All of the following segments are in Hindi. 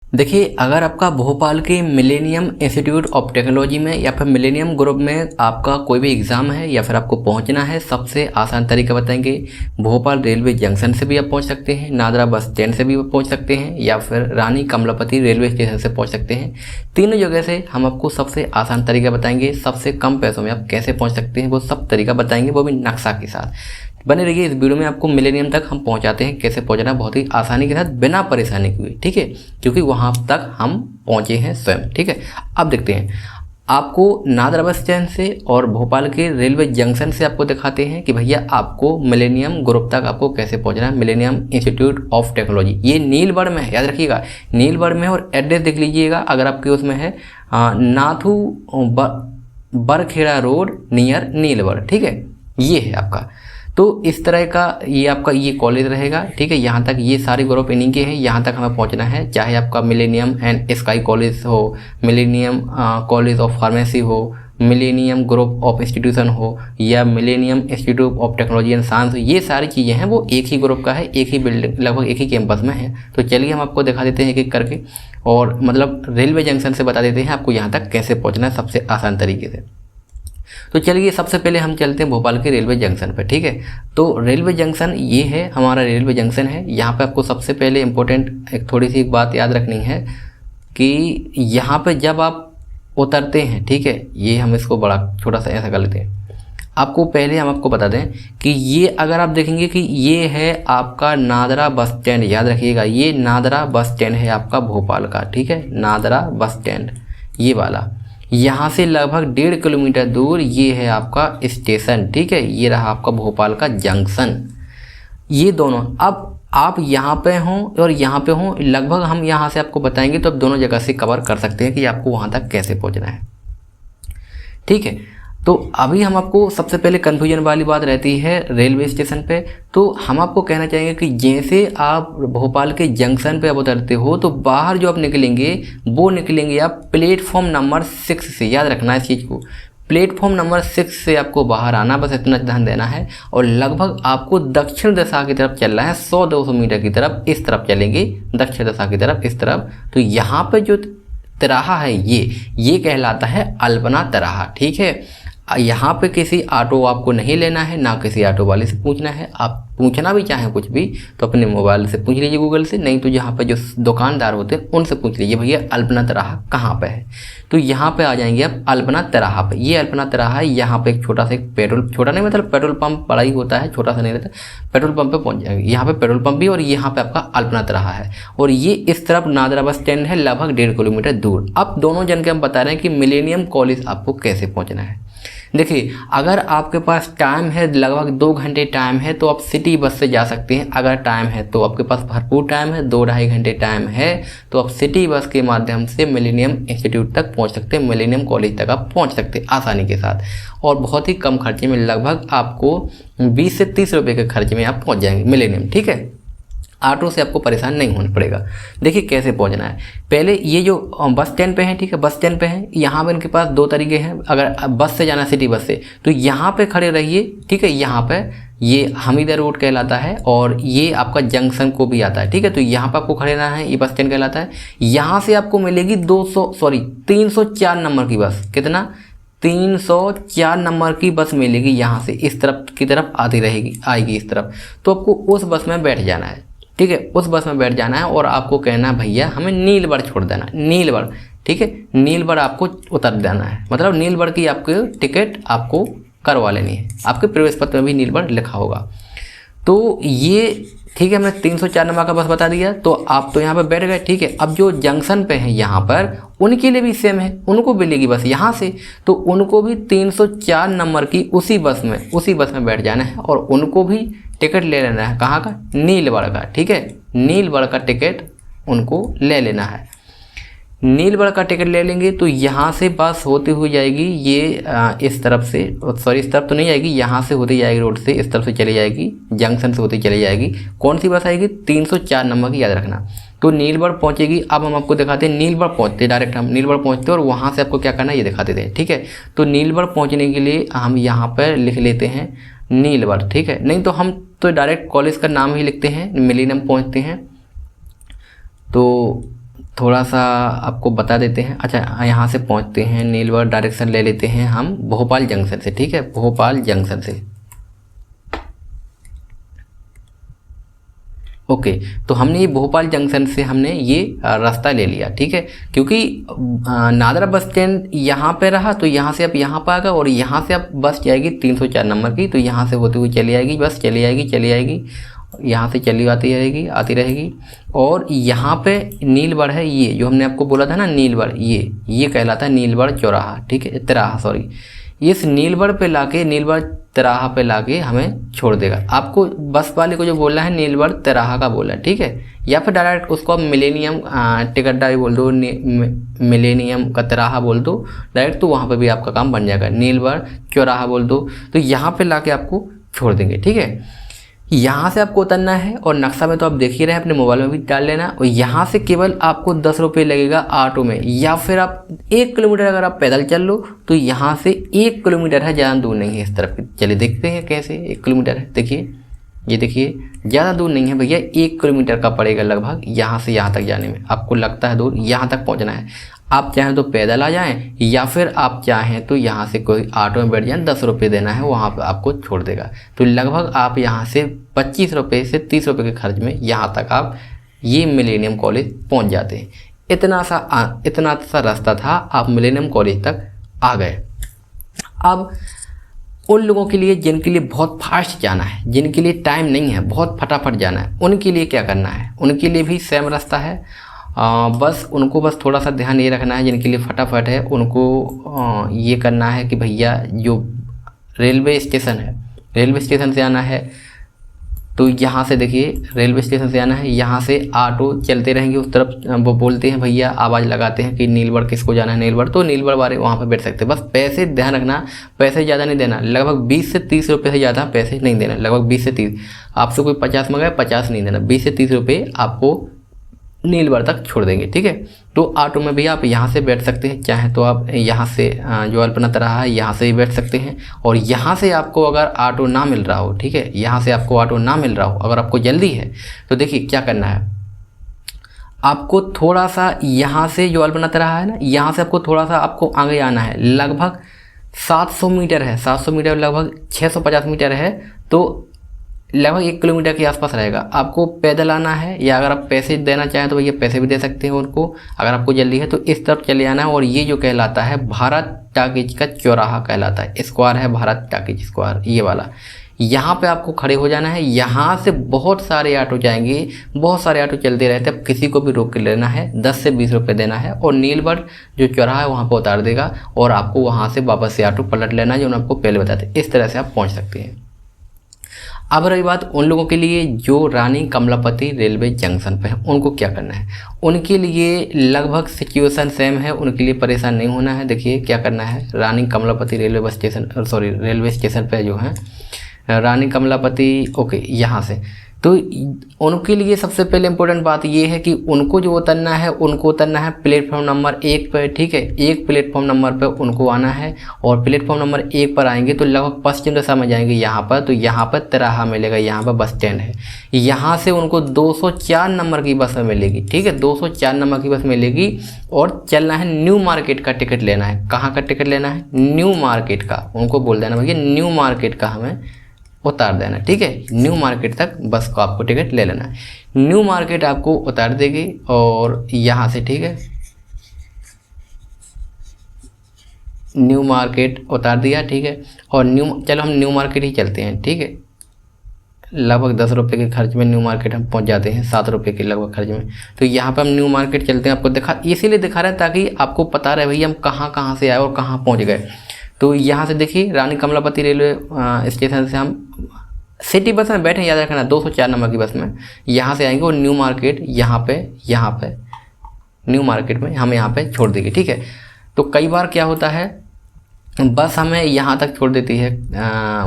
देखिए, अगर आपका भोपाल के मिलेनियम इंस्टीट्यूट ऑफ टेक्नोलॉजी में या फिर मिलेनियम ग्रुप में आपका कोई भी एग्ज़ाम है या फिर आपको पहुंचना है, सबसे आसान तरीका बताएंगे। भोपाल रेलवे जंक्शन से भी आप पहुंच सकते हैं, नादरा बस स्टैंड से भी आप पहुंच सकते हैं, या फिर रानी कमलापति रेलवे स्टेशन से पहुंच सकते हैं। तीनों जगह से हम आपको सबसे आसान तरीका बताएंगे, सबसे कम पैसों में आप कैसे पहुँच सकते हैं वो सब तरीका बताएंगे, वो भी नक्शा के साथ। बने रहिए इस वीडियो में, आपको मिलेनियम तक हम पहुंचाते हैं कैसे पहुंचना है बहुत ही आसानी के साथ, बिना परेशानी के, ठीक है, क्योंकि वहां तक हम पहुंचे हैं स्वयं, ठीक है। अब देखते हैं, आपको नादरा बस स्टैंड से और भोपाल के रेलवे जंक्शन से आपको दिखाते हैं कि भैया आपको मिलेनियम ग्रुप तक आपको कैसे पहुंचना है। मिलेनियम इंस्टीट्यूट ऑफ टेक्नोलॉजी ये नीलबढ़ में है, याद रखिएगा, नीलबढ़ में, और एड्रेस देख लीजिएगा अगर आपके उसमें है नाथू बरखेड़ा रोड नियर नीलबढ़, ठीक है, ये है आपका। तो इस तरह का ये आपका ये कॉलेज रहेगा, ठीक है। यहाँ तक ये सारे ग्रुप इन्हीं के हैं, यहाँ तक हमें पहुँचना है, चाहे आपका मिलेनियम एंड स्काई कॉलेज हो, मिलेनियम कॉलेज ऑफ फार्मेसी हो, मिलेनियम ग्रुप ऑफ इंस्टीट्यूशन हो, या millennium institute of technology and science हो, ये सारी चीज़ें हैं वो एक ही ग्रुप का है, एक ही बिल्डिंग, लगभग एक ही कैंपस में है। तो चलिए हम आपको दिखा देते हैं एक एक करके, और मतलब रेलवे जंक्शन से बता देते हैं आपको यहाँ तक कैसे पहुँचना है सबसे आसान तरीके से। तो चलिए सबसे पहले हम चलते हैं भोपाल के रेलवे जंक्शन पर, ठीक है। तो रेलवे जंक्शन ये है, हमारा रेलवे जंक्शन है। यहाँ पे आपको सबसे पहले इम्पोर्टेंट एक थोड़ी सी बात याद रखनी है कि यहाँ पे जब आप उतरते हैं, ठीक है, ये हम इसको बड़ा छोटा सा ऐसा कर लेते हैं। आपको पहले हम आपको बता दें कि ये अगर आप देखेंगे कि ये है आपका नादरा बस स्टैंड, याद रखिएगा ये नादरा बस स्टैंड है आपका भोपाल का, ठीक है, नादरा बस स्टैंड ये वाला। यहाँ से लगभग 1.5 किलोमीटर दूर ये है आपका स्टेशन, ठीक है, ये रहा आपका भोपाल का जंक्शन। ये दोनों, अब आप यहाँ पे हों और यहाँ पे हों, लगभग हम यहाँ से आपको बताएंगे तो आप दोनों जगह से कवर कर सकते हैं कि आपको वहाँ तक कैसे पहुँचना है, ठीक है। तो अभी हम आपको सबसे पहले कन्फ्यूजन वाली बात रहती है रेलवे स्टेशन पे, तो हम आपको कहना चाहेंगे कि जैसे आप भोपाल के जंक्शन पे आप उतरते हो तो बाहर जो आप निकलेंगे वो निकलेंगे आप प्लेटफॉर्म नंबर 6 से, याद रखना है इस चीज़ को, प्लेटफॉर्म नंबर 6 से आपको बाहर आना, बस इतना ध्यान देना है। और लगभग आपको दक्षिण दिशा की तरफ चलना है, 100-200 मीटर की तरफ, इस तरफ चलेंगे दक्षिण दिशा की तरफ, इस तरफ। तो यहाँ पे जो तिराहा है ये कहलाता है अल्पना तिराहा, ठीक है। यहाँ पे किसी ऑटो आपको नहीं लेना है, ना किसी ऑटो वाले से पूछना है। आप पूछना भी चाहें कुछ भी तो अपने मोबाइल से पूछ लीजिए, गूगल से, नहीं तो यहाँ पे जो दुकानदार होते हैं उनसे पूछ लीजिए भैया अल्पना तिराहा कहाँ पे है। तो यहाँ पे आ जाएंगे आप अल्पना तिराहा पे। ये अल्पना तिराहा है, यहाँ पे एक छोटा सा एक पेट्रोल, छोटा नहीं मतलब पेट्रोल पंप बड़ा ही होता है, छोटा सा नहीं रहता, पेट्रोल पंप पे पहुँच जाएंगे। यहाँ पे पेट्रोल पंप भी, और यहाँ पे आपका अल्पना तिराहा है, और ये इस तरफ नादरा बस स्टैंड है लगभग 1.5 किलोमीटर दूर। अब दोनों जन के हम बता रहे हैं कि मिलेनियम कॉलेज आपको कैसे पहुँचना है। देखिए, अगर आपके पास टाइम है, लगभग 2 घंटे टाइम है, तो आप सिटी बस से जा सकते हैं। अगर टाइम है तो आपके पास भरपूर टाइम है, 2-2.5 घंटे टाइम है, तो आप सिटी बस के माध्यम से मिलेनियम इंस्टीट्यूट तक पहुंच सकते हैं, मिलेनियम कॉलेज तक आप पहुंच सकते हैं आसानी के साथ, और बहुत ही कम खर्चे में, लगभग आपको 20 से 30 रुपये के खर्चे में आप पहुँच जाएंगे मिलेनियम, ठीक है। ऑटो से आपको परेशान नहीं होना पड़ेगा। देखिए कैसे पहुंचना है, पहले ये जो बस स्टैंड पे है, ठीक है, बस स्टैंड पे है, यहाँ पे इनके पास 2 तरीके हैं। अगर बस से जाना सिटी बस से तो यहाँ पे खड़े रहिए, ठीक है, यहाँ पे ये हमीदा रोड कहलाता है, और ये आपका जंक्शन को भी आता है, ठीक है। तो यहाँ पर आपको खड़े रहना है, ये बस स्टैंड कहलाता है। यहाँ से आपको मिलेगी 304 नंबर की बस, कितना, 304 नंबर की बस मिलेगी। यहाँ से इस तरफ की तरफ आती रहेगी, आएगी इस तरफ, तो आपको उस बस में बैठ जाना है, ठीक है, उस बस में बैठ जाना है, और आपको कहना है भैया हमें नीलबढ़ छोड़ देना, नीलबढ़, ठीक है, नीलबढ़ आपको उतर देना है, मतलब नीलबढ़ की आपको टिकट आपको करवा लेनी है, आपके प्रवेश पत्र में भी नीलबढ़ लिखा होगा। तो ये ठीक है, हमने 304 नंबर का बस बता दिया, तो आप तो यहाँ पर बैठ गए, ठीक है। अब जो जंक्शन पे हैं यहाँ पर, उनके लिए भी सेम है, उनको मिलेगी बस यहाँ से, तो उनको भी 304 नंबर की उसी बस में बैठ जाना है, और उनको भी टिकट ले लेना है, कहाँ का, नीलबढ़ का, ठीक है, नीलबढ़ का टिकट उनको ले लेना है। नीलबढ़ का टिकट ले लेंगे तो यहाँ से बस होती हुई जाएगी, ये इस तरफ से, सॉरी इस तरफ तो नहीं आएगी, यहाँ से होती जाएगी रोड से, इस तरफ से चली जाएगी, जंक्शन से होती चली जाएगी। कौन सी बस आएगी, 304 नंबर की, याद रखना। तो नीलबढ़ पहुँचेगी। अब हम आपको दिखाते हैं नीलबढ़ पहुँचते, डायरेक्ट हम नीलबढ़ पहुँचते और वहाँ से आपको क्या करना है ये दिखा देते हैं, ठीक है। तो नीलबढ़ पहुँचने के लिए हम यहाँ पर लिख लेते हैं नीलबढ़, ठीक है, नहीं तो हम तो डायरेक्ट कॉलेज का नाम ही लिखते हैं, मिलेनियम पहुँचते हैं। तो थोड़ा सा आपको बता देते हैं। अच्छा, यहाँ से पहुँचते हैं, नीलवर डायरेक्शन ले लेते हैं हम भोपाल जंक्शन से, ठीक है, भोपाल जंक्शन से। ओके, तो हमने ये भोपाल जंक्शन से हमने ये रास्ता ले लिया, ठीक है, क्योंकि नादरा बस स्टैंड यहाँ पे रहा, तो यहाँ से आप यहाँ पर आ गए और यहाँ से आप बस जाएगी 304 नंबर की, तो यहाँ से होती हुई चली आएगी, बस चली आएगी, यहाँ से चली आती रहेगी। और यहाँ पे नीलबढ़ है, ये जो हमने आपको बोला था ना नीलबढ़, ये कहलाता है नीलबढ़ चौराहा, ठीक है, तिराहा, सॉरी। इस नीलबढ़ पे लाके, नीलबढ़ तिराहा पे लाके हमें छोड़ देगा। आपको बस वाले को जो बोलना है नीलबढ़ तिराहा का बोलना है, ठीक है, या फिर डायरेक्ट उसको आप मिलेनियम टिकट्टा भी बोल दो, मिलेनियम का तिराहा बोल दो डायरेक्ट, तो वहाँ पे भी आपका काम बन जाएगा। नीलबढ़ चौराहा बोल दो, तो यहाँ पे लाके आपको छोड़ देंगे, ठीक है। यहाँ से आपको उतरना है और नक्शा में तो आप देख ही रहे हैं, अपने मोबाइल में भी डाल लेना। और यहाँ से केवल आपको 10 रुपये लगेगा ऑटो में, या फिर आप 1 किलोमीटर अगर आप पैदल चल लो तो यहाँ से 1 किलोमीटर है, ज़्यादा दूर नहीं है। इस तरफ चलिए देखते हैं कैसे 1 किलोमीटर है। देखिए, ये देखिए, ज़्यादा दूर नहीं है भैया, 1 किलोमीटर का पड़ेगा लगभग यहाँ से यहाँ तक जाने में। आपको लगता है दूर, यहाँ तक पहुँचना है। आप चाहें तो पैदल आ जाएं, या फिर आप चाहें तो यहाँ से कोई ऑटो में बैठ जाएं, 10 रुपये देना है, वहाँ पे आपको छोड़ देगा। तो लगभग आप यहाँ से 25 रुपये से 30 रुपये के खर्च में यहाँ तक आप ये मिलेनियम कॉलेज पहुँच जाते हैं। इतना सा रास्ता था, आप मिलेनियम कॉलेज तक आ गए। अब उन लोगों के लिए जिनके लिए बहुत फास्ट जाना है, जिनके लिए टाइम नहीं है, बहुत फटाफट जाना है, उनके लिए क्या करना है? उनके लिए भी सेम रास्ता है। बस उनको बस थोड़ा सा ध्यान ये रखना है, जिनके लिए फटाफट है उनको ये करना है कि भैया जो रेलवे स्टेशन है, रेलवे स्टेशन से आना है। तो यहाँ से देखिए, रेलवे स्टेशन से आना है, यहाँ से ऑटो चलते रहेंगे उस तरफ। वो बोलते हैं भैया, आवाज़ लगाते हैं कि नीलबढ़ किसको जाना है, नीलबढ़, तो नीलबढ़ वाले वहाँ पर बैठ सकते हैं। बस पैसे ध्यान रखना, पैसे ज़्यादा नहीं देना, लगभग 20 से 30 रुपये से ज़्यादा पैसे नहीं देना, लगभग 20 से 30। आपसे कोई 50 मंगाए, 50 नहीं देना, 20 से 30 रुपये आपको नीलबढ़ तक छोड़ देंगे, ठीक है। तो ऑटो में भी आप यहाँ से बैठ सकते हैं, चाहे तो आप यहाँ से जो अल्पना तिराहा है यहाँ से भी बैठ सकते हैं। और यहाँ से आपको अगर ऑटो ना मिल रहा हो, ठीक है, यहाँ से आपको ऑटो ना मिल रहा हो, अगर आपको जल्दी है तो देखिए क्या करना है। आपको थोड़ा सा यहाँ से जो अल्पना तिराहा है ना, यहाँ से आपको थोड़ा सा आपको आगे आना है, लगभग 700 मीटर है, 700 मीटर लगभग 650 मीटर है, तो लगभग 1 किलोमीटर के आसपास रहेगा। आपको पैदल आना है, या अगर आप पैसे देना चाहें तो भैया पैसे भी दे सकते हैं उनको, अगर आपको जल्दी है तो इस तरफ चले आना है। और ये जो कहलाता है भारत टाकीज का चौराहा कहलाता है, स्क्वायर है भारत टाकीज स्क्वायर, ये वाला। यहाँ पे आपको खड़े हो जाना है। यहाँ से बहुत सारे ऑटो जाएंगे, बहुत सारे ऑटो चलते रहते हैं, किसी को भी रोक के लेना है, 10 से 20 रुपये देना है। और नीलबढ़ जो चौराहा है वहाँ पर उतार देगा, और आपको वहाँ से वापस से ऑटो पलट लेना है, जो आपको पहले बताते। इस तरह से आप पहुँच सकते हैं। अब रही बात उन लोगों के लिए जो रानी कमलापति रेलवे जंक्शन पे है, उनको क्या करना है। उनके लिए लगभग सिचुएशन सेम है, उनके लिए परेशान नहीं होना है। देखिए क्या करना है, रानी कमलापति रेलवे स्टेशन पे जो है रानी कमलापति, ओके, यहाँ से तो उनके लिए सबसे पहले इम्पोर्टेंट बात ये है कि उनको जो उतरना है, उनको उतरना है प्लेटफॉर्म नंबर 1 पर, ठीक है। 1 प्लेटफॉर्म नंबर पर उनको आना है, और प्लेटफॉर्म नंबर 1 पर आएंगे तो लगभग पश्चिम दिशा में जाएंगे यहाँ पर, तो यहाँ पर तिराहा मिलेगा, यहाँ पर बस स्टैंड है। यहाँ से उनको 204 नंबर की बस मिलेगी, ठीक है, 204 नंबर की बस मिलेगी। और चलना है न्यू मार्केट का टिकट लेना है। कहाँ का टिकट लेना है? न्यू मार्केट का। उनको बोल देना भैया न्यू मार्केट का हमें उतार देना, ठीक है। न्यू मार्केट तक बस को आपको टिकट ले लेना है। न्यू मार्केट आपको उतार देगी, और यहाँ से, ठीक है, न्यू मार्केट उतार दिया, ठीक है। और चलो हम न्यू मार्केट ही चलते हैं, ठीक है। लगभग 10 रुपये के खर्च में न्यू मार्केट हम पहुँच जाते हैं, 7 रुपये के लगभग खर्च में। तो यहाँ पर हम न्यू मार्केट चलते हैं। आपको इसीलिए दिखा रहा है ताकि आपको पता रहे भैया हम कहाँ से आए और कहाँ पहुँच गए। तो यहाँ से देखिए रानी कमलापति रेलवे स्टेशन से हम सिटी बस में बैठे, याद रखना 204 नंबर की बस में यहाँ से आएंगे, और न्यू मार्केट यहाँ पे न्यू मार्केट में हम यहाँ पे छोड़ देंगे, ठीक है। तो कई बार क्या होता है, बस हमें यहाँ तक छोड़ देती है,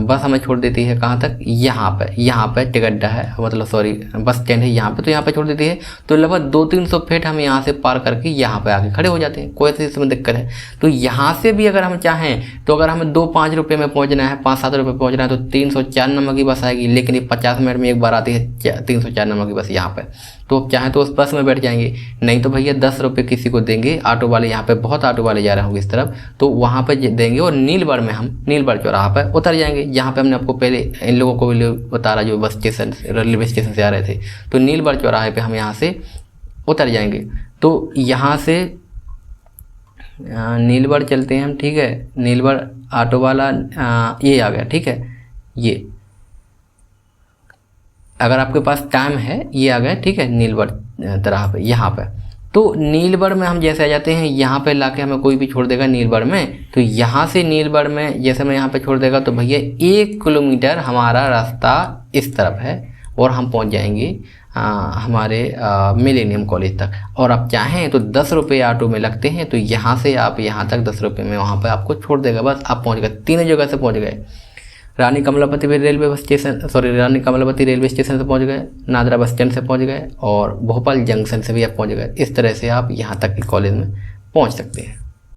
बस हमें छोड़ देती है कहाँ तक, यहाँ पे टिकट्टा है, मतलब सॉरी बस स्टैंड है यहाँ पे, तो यहाँ पे छोड़ देती है। तो लगभग 200-300 फीट हम यहाँ से पार करके यहाँ पे आके खड़े हो जाते हैं, कोई ऐसी इसमें दिक्कत है। तो यहाँ से भी अगर हम चाहें तो अगर हमें 2-5 रुपये में पहुँचना है, 5-7 रुपये पहुँचना है, तो 304 नंबर की बस आएगी। लेकिन ये 50 मिनट में एक बार आती है 304 नंबर की बस यहाँ पर। तो आप चाहें तो उस बस में बैठ जाएंगे, नहीं तो भैया 10 रुपये किसी को देंगे, ऑटो वाले यहाँ पे बहुत ऑटो वाले जा रहे होंगे इस तरफ, तो वहाँ पे देंगे और नीलबढ़ में हम नीलबढ़ चौराहा पर उतर जाएंगे, जहाँ पे हमने आपको पहले इन लोगों को भी बता रहा जो बस स्टेशन रेलवे स्टेशन से आ रहे थे। तो नीलबढ़ चौराहे पर हम यहाँ से उतर जाएंगे। तो यहाँ से नीलबढ़ चलते हैं हम, ठीक है। नीलबढ़ ऑटो वाला ये आ गया, ठीक है। ये अगर आपके पास टाइम है ये आ गया, ठीक है, नीलबढ़ तरह पे यहाँ पे। तो नीलबढ़ में हम जैसे आ जाते हैं, यहाँ पे लाके हमें कोई भी छोड़ देगा नीलबढ़ में, तो यहाँ से नीलबढ़ में जैसे मैं यहाँ पे छोड़ देगा तो भैया 1 किलोमीटर हमारा रास्ता इस तरफ है और हम पहुँच जाएंगे हमारे मिलेनियम कॉलेज तक। और आप चाहें तो 10 रुपये ऑटो में लगते हैं, तो यहाँ से आप यहाँ तक 10 रुपये में वहाँ पर आपको छोड़ देगा, बस आप पहुँच गए, तीनों जगह से पहुँच गए। रानी कमलापति रेलवे स्टेशन से पहुंच गए, नादरा बस स्टैंड से पहुंच गए और भोपाल जंक्शन से भी आप पहुंच गए। इस तरह से आप यहां तक के कॉलेज में पहुंच सकते हैं।